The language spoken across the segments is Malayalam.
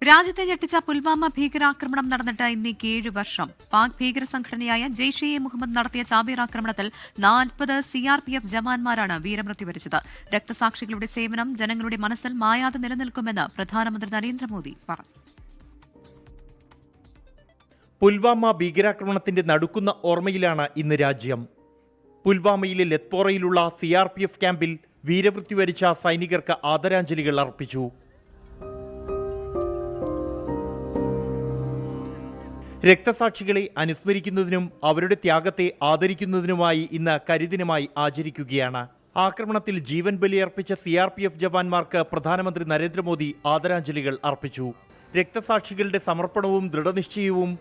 രാജ്യത്തെ ഞെട്ടിച്ച പുൽവാമ ഭീകരാക്രമണം നടന്നിട്ട് ഇന്നേക്ക് 7 വർഷം. പാക് ഭീകര സംഘടനയായ ജെയ്ഷെ ഇ മുഹമ്മദ് നടത്തിയ ചാവേറാക്രമണത്തിൽ 40 CRPF ജവാന്മാരാണ് വീരമൃത്യു വരിച്ചത്. രക്തസാക്ഷികളുടെ സേവനം ജനങ്ങളുടെ മനസ്സിൽ മായാതെ നിലനിൽക്കുമെന്ന് പ്രധാനമന്ത്രി നരേന്ദ്രമോദി പറഞ്ഞു. പുൽവാമ ഭീകരാക്രമണത്തിന്റെ നടുക്കുന്ന ഓർമ്മയിലാണ് ഇന്ന് രാജ്യം. പുൽവാമയിലെ ലെത്പോറയിലുള്ള CRPF ക്യാമ്പിൽ വീരമൃത്യു വരിച്ച സൈനികർക്ക് ആദരാഞ്ജലികൾ അർപ്പിച്ചു. രക്തസാക്ഷികളെ അനുസ്മരിക്കുന്നതിനും അവരുടെ ത്യാഗത്തെ ആദരിക്കുന്നതിനുമായി ഇന്ന് കരിദിനമായി ആചരിക്കുകയാണ്. ആക്രമണത്തിൽ ജീവൻ ബലിയർപ്പിച്ച CRPF ജവാന്മാർക്ക് പ്രധാനമന്ത്രി നരേന്ദ്രമോദി ആദരാഞ്ജലികൾ അർപ്പിച്ചു. രക്തസാക്ഷികളുടെ സമർപ്പണവും ദൃഢനിശ്ചയവും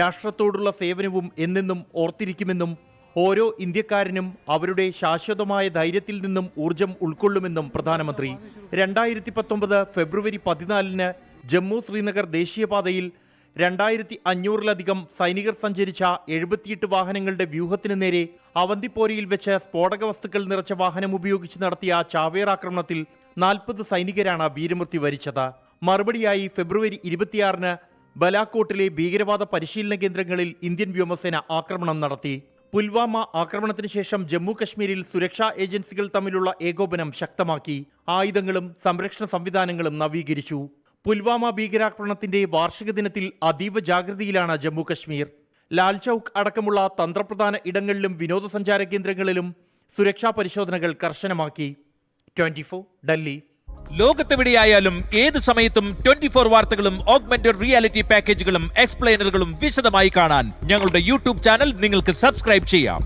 രാഷ്ട്രത്തോടുള്ള സേവനവും എന്നെന്നും ഓർത്തിരിക്കുമെന്നും ഓരോ ഇന്ത്യക്കാരനും അവരുടെ ശാശ്വതമായ ധൈര്യത്തിൽ നിന്നും ഊർജം ഉൾക്കൊള്ളുമെന്നും പ്രധാനമന്ത്രി. 2019 ഫെബ്രുവരി 14 ജമ്മു ശ്രീനഗർ ദേശീയപാതയിൽ 2500-ലധികം സൈനികർ സഞ്ചരിച്ച 78 വാഹനങ്ങളുടെ വ്യൂഹത്തിന് നേരെ അവന്തിപ്പോരയിൽ വെച്ച് സ്ഫോടക വസ്തുക്കൾ നിറച്ച വാഹനം ഉപയോഗിച്ച് നടത്തിയ ചാവേറാക്രമണത്തിൽ 40 സൈനികരാണ് വീരമൃത്യു വരിച്ചത്. മറുപടിയായി ഫെബ്രുവരി 26 ബലാക്കോട്ടിലെ ഭീകരവാദ പരിശീലന കേന്ദ്രങ്ങളിൽ ഇന്ത്യൻ വ്യോമസേന ആക്രമണം നടത്തി. പുൽവാമ ആക്രമണത്തിന് ശേഷം ജമ്മു കശ്മീരിൽ സുരക്ഷാ ഏജൻസികൾ തമ്മിലുള്ള ഏകോപനം ശക്തമാക്കി. ആയുധങ്ങളും സംരക്ഷണ സംവിധാനങ്ങളും നവീകരിച്ചു. പുൽവാമ ഭീകരാക്രമണത്തിന്റെ വാർഷിക ദിനത്തിൽ അതീവ ജാഗ്രതയിലാണ് ജമ്മു കശ്മീർ. ലാൽ ചൌക്ക് അടക്കമുള്ള തന്ത്രപ്രധാന ഇടങ്ങളിലും വിനോദസഞ്ചാര കേന്ദ്രങ്ങളിലും സുരക്ഷാ പരിശോധനകൾ കർശനമാക്കി. 24 ഡൽഹി. ലോകത്തെവിടെയായാലും ഏത് സമയത്തും 24 വാർത്തകളും ഓഗ്മെന്റഡ് റിയാലിറ്റി പാക്കേജുകളും എക്സ്പ്ലെയിനറുകളും വിശദമായി കാണാൻ ഞങ്ങളുടെ യൂട്യൂബ് ചാനൽ നിങ്ങൾക്ക് സബ്സ്ക്രൈബ് ചെയ്യാം.